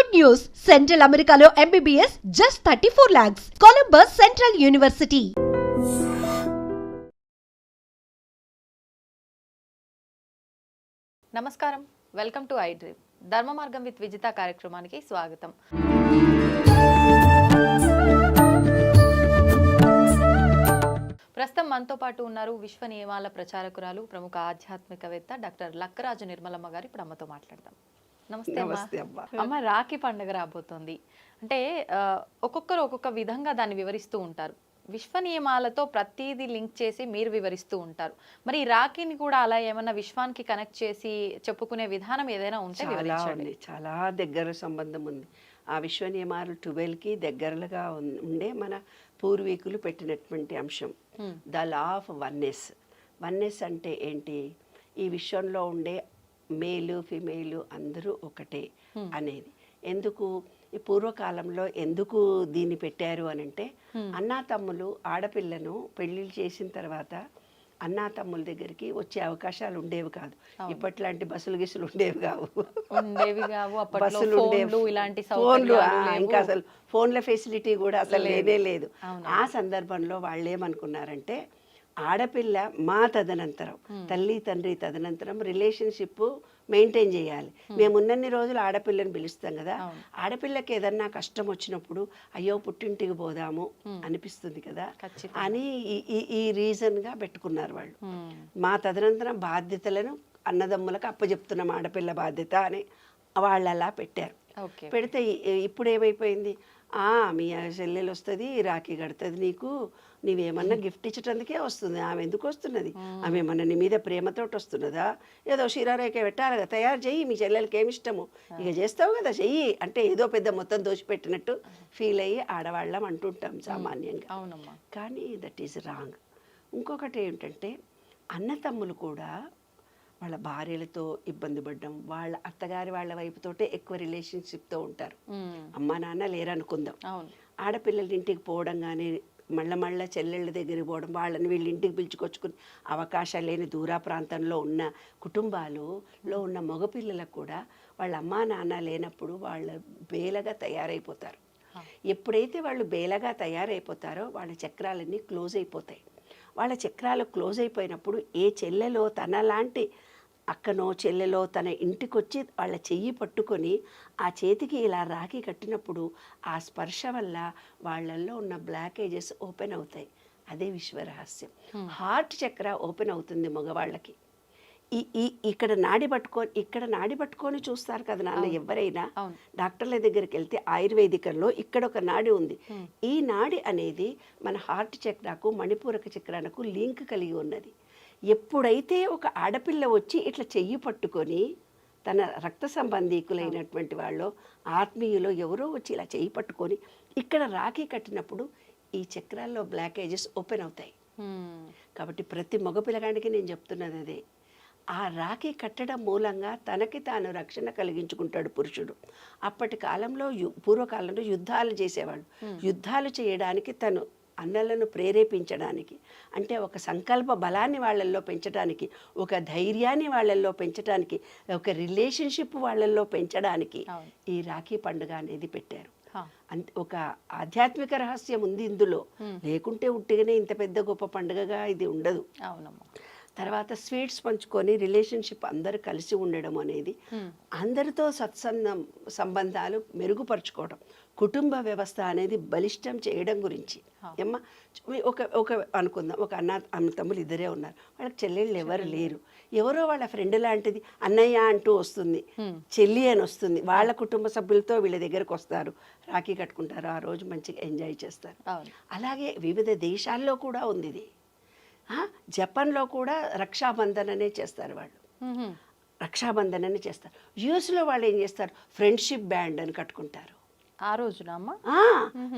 Good news! Central Americano MBBS just 34 lakhs. Columbus Central University. నమస్కారం, welcome to I dream. ధర్మ మార్గం with Vijitha కార్యక్రమానికి స్వాగతం. ప్రస్తుతం మనతో పాటు ఉన్నారు విశ్వ నియమాల ప్రచారకురాలు, ప్రముఖ ఆధ్యాత్మికవేత్త డాక్టర్ లక్కరాజు నిర్మలమ్మ గారు. ఇప్పుడు అమ్మతో మాట్లాడదాం. నమస్తే అమ్మ. రాఖీ పండుగ రాబోతోంది. అంటే ఒక్కొక్కరు ఒక్కొక్క విధంగా దాన్ని వివరిస్తూ ఉంటారు. విశ్వ నియమాలతో ప్రతిదీ లింక్ చేసి మీరు వివరిస్తూ ఉంటారు. మరి ఈ రాఖీని కూడా అలా ఏమన్నా విశ్వానికి కనెక్ట్ చేసి చెప్పుకునే విధానం ఏదైనా ఉంటే వివరించండి. చాలా దగ్గర సంబంధం ఉంది. ఆ విశ్వ నియమాలు 12కి దగ్గరగా ఉండే మన పూర్వీకులు పెట్టినటువంటి అంశం the law of oneness. Oneness అంటే ఏంటి? ఈ విశ్వంలో ఉండే మేలు ఫిమేలు అందరూ ఒకటే అనేది. ఎందుకు ఈ పూర్వకాలంలో ఎందుకు దీన్ని పెట్టారు అని అంటే, అన్నా తమ్ములు ఆడపిల్లను పెళ్ళిళ్ళు చేసిన తర్వాత అన్నా తమ్ముల దగ్గరికి వచ్చే అవకాశాలు ఉండేవి కాదు. ఇప్పట్లాంటి బస్సులు గిసులు ఉండేవి కావు, బస్సులు ఉండేవి, ఫోన్లు ఇంకా అసలు ఫోన్ల ఫెసిలిటీ కూడా అసలు లేనే లేదు. ఆ సందర్భంలో వాళ్ళు ఏమనుకున్నారంటే, ఆడపిల్ల మా తదనంతరం, తల్లి తండ్రి తదనంతరం రిలేషన్షిప్ మెయింటైన్ చేయాలి. మేము ఉన్నన్ని రోజులు ఆడపిల్లని పిలుస్తాం కదా, ఆడపిల్లకి ఏదన్నా కష్టం వచ్చినప్పుడు అయ్యో పుట్టింటికి పోదాము అనిపిస్తుంది కదా అని ఈ రీజన్గా పెట్టుకున్నారు వాళ్ళు. మా తదనంతరం బాధ్యతలను అన్నదమ్ములకు అప్పచెప్తున్నాం, ఆడపిల్ల బాధ్యత అని వాళ్ళు అలా పెట్టారు. పెడితే ఇప్పుడు ఏమైపోయింది, మీ చెల్లెలు వస్తుంది, రాఖీ కడుతుంది, నీవేమన్నా గిఫ్ట్ ఇచ్చటందుకే వస్తుంది, ఆమె ఎందుకు వస్తున్నది, ఆమె ఏమన్నా నీ మీద ప్రేమతోటి వస్తున్నదా, ఏదో శిరారేఖ పెట్టాలి కదా, తయారు చెయ్యి, మీ చెల్లెలకి ఏమి ఇష్టము ఇక చేస్తావు కదా చెయ్యి అంటే ఏదో పెద్ద మొత్తం దోచిపెట్టినట్టు ఫీల్ అయ్యి ఆడవాళ్ళం అంటుంటాం సామాన్యంగా. కానీ దట్ ఈజ్ రాంగ్. ఇంకొకటి ఏంటంటే, అన్నతమ్ములు కూడా వాళ్ళ భార్యలతో ఇబ్బంది పడ్డం, వాళ్ళ అత్తగారి వాళ్ళ వైపుతోటే ఎక్కువ రిలేషన్షిప్తో ఉంటారు. అమ్మా నాన్న లేరనుకుందాం, ఆడపిల్లల ఇంటికి పోవడం కానీ మళ్ళా చెల్లెళ్ళ దగ్గరికి పోవడం, వాళ్ళని వీళ్ళ ఇంటికి పిలుచుకొచ్చుకుని అవకాశాలు లేని దూర ప్రాంతంలో ఉన్న కుటుంబాలలో ఉన్న మగపిల్లలకు కూడా వాళ్ళ అమ్మా నాన్న లేనప్పుడు వాళ్ళ బేలగా తయారైపోతారు. ఎప్పుడైతే వాళ్ళు బేలగా తయారైపోతారో వాళ్ళ చక్రాలన్నీ క్లోజ్ అయిపోతాయి. వాళ్ళ చక్రాలు క్లోజ్ అయిపోయినప్పుడు ఏ చెల్లెలో తనలాంటి అక్కనో చెల్లెలో తన ఇంటికి వచ్చి వాళ్ళ చెయ్యి పట్టుకొని ఆ చేతికి ఇలా రాఖీ కట్టినప్పుడు ఆ స్పర్శ వల్ల వాళ్ళల్లో ఉన్న బ్లాకేజెస్ ఓపెన్ అవుతాయి. అదే విశ్వరహస్యం. హార్ట్ చక్ర ఓపెన్ అవుతుంది మగవాళ్ళకి. ఇక్కడ నాడి పట్టుకొని చూస్తారు కదా నాన్న ఎవరైనా. డాక్టర్ల దగ్గరికి వెళ్తే ఆయుర్వేదికంలో ఇక్కడ ఒక నాడి ఉంది. ఈ నాడి అనేది మన హార్ట్ చక్రకు మణిపూరక చక్రానికి లింక్ కలిగి ఉన్నది. ఎప్పుడైతే ఒక ఆడపిల్ల వచ్చి ఇట్లా చెయ్యి పట్టుకొని తన రక్త సంబంధీకులైనటువంటి వాళ్ళు ఆత్మీయులు ఎవరో వచ్చి ఇలా చెయ్యి పట్టుకొని ఇక్కడ రాఖీ కట్టినప్పుడు ఈ చక్రాల్లో బ్లాకేజెస్ ఓపెన్ అవుతాయి. కాబట్టి ప్రతి మగపిల్లగాడికి నేను చెప్తున్నది అదే, ఆ రాఖీ కట్టడం మూలంగా తనకి తాను రక్షణ కలిగించుకుంటాడు పురుషుడు. అప్పటి కాలంలో పూర్వకాలంలో యుద్ధాలు చేసేవాళ్ళు. యుద్ధాలు చేయడానికి తను అన్నలను ప్రేరేపించడానికి, అంటే ఒక సంకల్ప బలాన్ని వాళ్ళల్లో పెంచడానికి, ఒక ధైర్యాన్ని వాళ్ళల్లో పెంచడానికి, ఒక రిలేషన్షిప్ వాళ్ళల్లో పెంచడానికి ఈ రాఖీ పండుగ అనేది పెట్టారు. ఒక ఆధ్యాత్మిక రహస్యం ఉంది ఇందులో, లేకుంటే ఉట్టిగానే ఇంత పెద్ద గొప్ప పండుగగా ఇది ఉండదు. తర్వాత స్వీట్స్ పంచుకొని రిలేషన్షిప్ అందరూ కలిసి ఉండడం అనేది, అందరితో సంబంధాలు మెరుగుపరుచుకోవడం, కుటుంబ వ్యవస్థ అనేది బలిష్టం చేయడం గురించి. ఏమ్మా ఒక అనుకుందాం, ఒక అన్న తమ్ములు ఇద్దరే ఉన్నారు, వాళ్ళకి చెల్లెళ్ళు ఎవరు లేరు, ఎవరో వాళ్ళ ఫ్రెండ్ లాంటిది అన్నయ్య అంటూ వస్తుంది, చెల్లి అని వస్తుంది, వాళ్ళ కుటుంబ సభ్యులతో వీళ్ళ దగ్గరకు వస్తారు, రాఖీ కట్టుకుంటారు, ఆ రోజు మంచిగా ఎంజాయ్ చేస్తారు. అలాగే వివిధ దేశాల్లో కూడా ఉంది ఇది. జపాన్లో కూడా రక్షాబంధన్ అనే చేస్తారు వాళ్ళు, రక్షాబంధన్ చేస్తారు. యూఎస్లో వాళ్ళు ఏం చేస్తారు, ఫ్రెండ్షిప్ బ్యాండ్ అని కట్టుకుంటారు. ఆ రోజున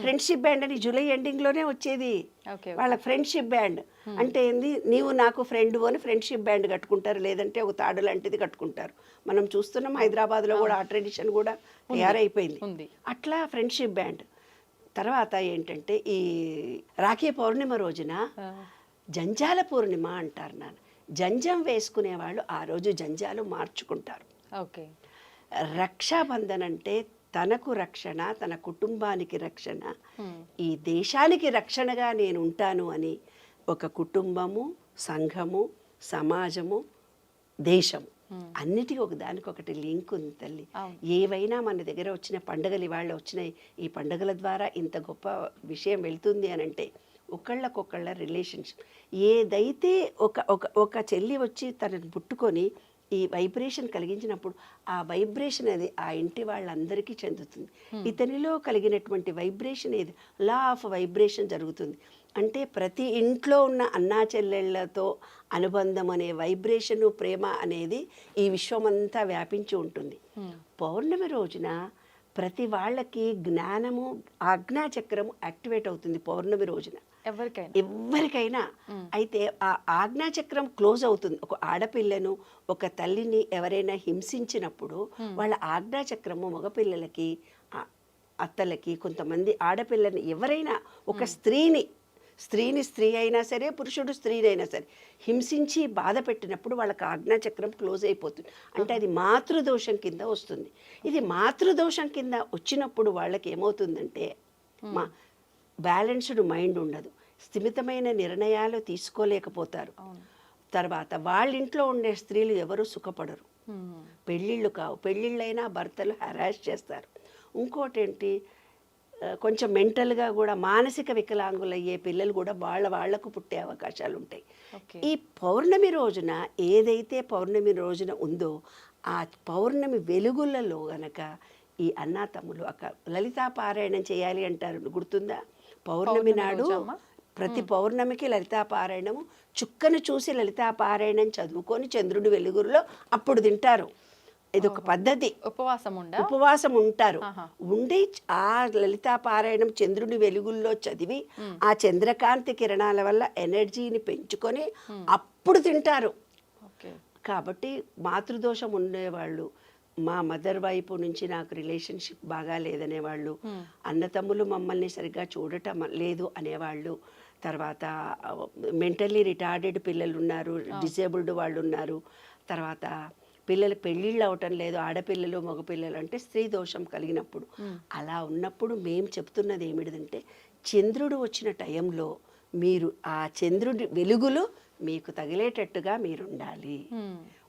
ఫ్రెండ్షిప్ బ్యాండ్ అని జూలై ఎండింగ్లోనే వచ్చేది వాళ్ళ ఫ్రెండ్షిప్ బ్యాండ్. అంటే ఏంది, నీవు నాకు ఫ్రెండ్ అని ఫ్రెండ్షిప్ బ్యాండ్ కట్టుకుంటారు, లేదంటే ఒక తాడు లాంటిది కట్టుకుంటారు. మనం చూస్తున్నాం హైదరాబాద్లో కూడా ఆ ట్రెడిషన్ కూడా తయారైపోయింది. అట్లా ఫ్రెండ్షిప్ బ్యాండ్. తర్వాత ఏంటంటే ఈ రాఖీ పౌర్ణిమ రోజున జంజాల పూర్ణిమ అంటారు. జంజం వేసుకునే వాళ్ళు ఆ రోజు జంజాలు మార్చుకుంటారు. రక్షాబంధన్ అంటే తనకు రక్షణ, తన కుటుంబానికి రక్షణ, ఈ దేశానికి రక్షణగా నేను ఉంటాను అని ఒక కుటుంబము, సంఘము, సమాజము, దేశం అన్నిటికీ ఒకదానికొకటి లింక్ ఉంది తల్లి. ఏవైనా మన దగ్గర వచ్చిన పండుగలు ఇవాళ వచ్చినాయి, ఈ పండుగల ద్వారా ఇంత గొప్ప విషయం వెళ్తుంది అని అంటే ఒకళ్ళకొకళ్ళ రిలేషన్షిప్. ఏదైతే ఒక చెల్లి వచ్చి తనని పుట్టుకొని ఈ వైబ్రేషన్ కలిగించినప్పుడు ఆ వైబ్రేషన్ అది ఆ ఇంటి వాళ్ళందరికీ చెందుతుంది. ఇతనిలో కలిగినటువంటి వైబ్రేషన్ ఏది, లా ఆఫ్ వైబ్రేషన్ జరుగుతుంది. అంటే ప్రతి ఇంట్లో ఉన్న అన్నా చెల్లెళ్లతో అనుబంధం అనే వైబ్రేషను, ప్రేమ అనేది ఈ విశ్వమంతా వ్యాపించి ఉంటుంది. పౌర్ణమి రోజున ప్రతి వాళ్ళకి జ్ఞానము, ఆజ్ఞాచక్రము యాక్టివేట్ అవుతుంది పౌర్ణమి రోజున ఎవరికైనా. అయితే ఆ ఆజ్ఞాచక్రం క్లోజ్ అవుతుంది. ఒక ఆడపిల్లను, ఒక తల్లిని ఎవరైనా హింసించినప్పుడు వాళ్ళ ఆజ్ఞాచక్రము మగపిల్లలకి, అత్తలకి, కొంతమంది ఆడపిల్లని ఎవరైనా ఒక స్త్రీ అయినా సరే, పురుషుడు స్త్రీనైనా సరే హింసించి బాధ పెట్టినప్పుడు వాళ్ళకి ఆజ్ఞాచక్రం క్లోజ్ అయిపోతుంది. అంటే అది మాతృదోషం కింద వస్తుంది. ఇది మాతృదోషం కింద వచ్చినప్పుడు వాళ్ళకి ఏమవుతుందంటే బ్యాలెన్స్డ్ మైండ్ ఉండదు, స్థిమితమైన నిర్ణయాలు తీసుకోలేకపోతారు. తర్వాత వాళ్ళ ఇంట్లో ఉండే స్త్రీలు ఎవరు సుఖపడరు, పెళ్ళిళ్ళు కావు, పెళ్ళిళ్ళైనా భర్తలు హెరాస్ చేస్తారు. ఇంకోటి ఏంటి, కొంచెం మెంటల్గా కూడా మానసిక వికలాంగులయ్యే పిల్లలు కూడా వాళ్లకు పుట్టే అవకాశాలు ఉంటాయి. ఈ పౌర్ణమి రోజున ఏదైతే పౌర్ణమి రోజున ఉందో ఆ పౌర్ణమి వెలుగులలో గనక ఈ అన్నా తమ్ములు లలితా పారాయణం చేయాలి అంటారు, గుర్తుందా? పౌర్ణమి నాడు ప్రతి పౌర్ణమికి లలితా పారాయణము, చుక్కను చూసి లలితా పారాయణం చదువుకొని చంద్రుడి వెలుగులో అప్పుడు తింటారు. ఇదొక పద్ధతి. ఉపవాసం ఉంటారు. ఉండి ఆ లలితా పారాయణం చంద్రుడి వెలుగుల్లో చదివి ఆ చంద్రకాంతి కిరణాల వల్ల ఎనర్జీని పెంచుకొని అప్పుడు తింటారు. కాబట్టి మాతృదోషం ఉండేవాళ్ళు, మా మదర్ వైపు నుంచి నాకు రిలేషన్షిప్ బాగా లేదనేవాళ్ళు, అన్నతమ్ములు మమ్మల్ని సరిగ్గా చూడటం లేదు అనేవాళ్ళు, తర్వాత మెంటల్లీ రిటార్డెడ్ పిల్లలు ఉన్నారు, డిసేబుల్డ్ వాళ్ళు ఉన్నారు, తర్వాత పిల్లలకు పెళ్ళిళ్ళు అవటం లేదు, ఆడపిల్లలు మగపిల్లలు అంటే స్త్రీ దోషం కలిగినప్పుడు, అలా ఉన్నప్పుడు మేము చెప్తున్నది ఏమిటంటే చంద్రుడు వచ్చిన టైంలో మీరు ఆ చంద్రుడి వెలుగులు మీకు తగిలేటట్టుగా మీరు ఉండాలి.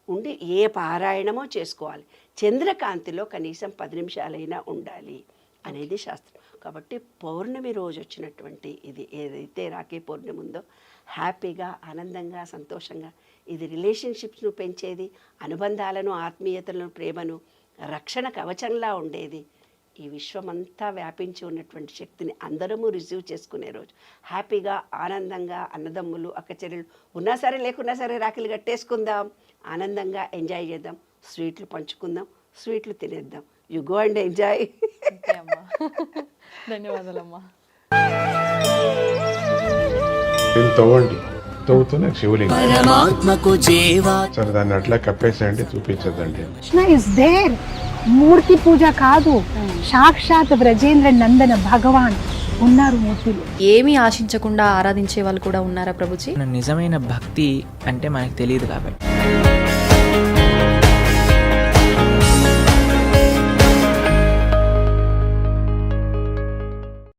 ఉండి ఏ పారాయణమో చేసుకోవాలి, చంద్రకాంతిలో కనీసం 10 నిమిషాలైనా ఉండాలి అనేది శాస్త్రం. కాబట్టి పౌర్ణమి రోజు వచ్చినటువంటి ఇది ఏదైతే రాఖీ పౌర్ణమి ఉందో హ్యాపీగా, ఆనందంగా, సంతోషంగా, ఇది రిలేషన్షిప్స్ను పెంచేది, అనుబంధాలను, ఆత్మీయతలను, ప్రేమను, రక్షణ కవచంలా ఉండేది. ఈ విశ్వమంతా వ్యాపించి ఉన్నటువంటి శక్తిని అందరము రిసీవ్ చేసుకునే రోజు. హ్యాపీగా, ఆనందంగా అన్నదమ్ములు, అక్కచెల్లెలు ఉన్నా సరే లేకున్నా సరే రాఖీలు కట్టేసుకుందాం, ఆనందంగా ఎంజాయ్ చేద్దాం, స్వీట్లు పంచుకుందాం, స్వీట్లు తినేద్దాం. You go and enjoy. ధన్యవాదాలమ్మా. తవ్వండి, తవ్వుతూనే శివలింగం సరే దాన్ని అట్లా కప్పేసేయండి, చూపించదండి. Krishna is there. మూర్తి పూజ కాదు, సాక్షాత్ బ్రజేంద్ర నందన భగవాన్ ఉన్నారు మూర్తిలో. ఏమీ ఆశించకుండా ఆరాధించే వాళ్ళు కూడా ఉన్నారా ప్రభుజీ? నిజమైన భక్తి అంటే మనకు తెలియదు కాబట్టి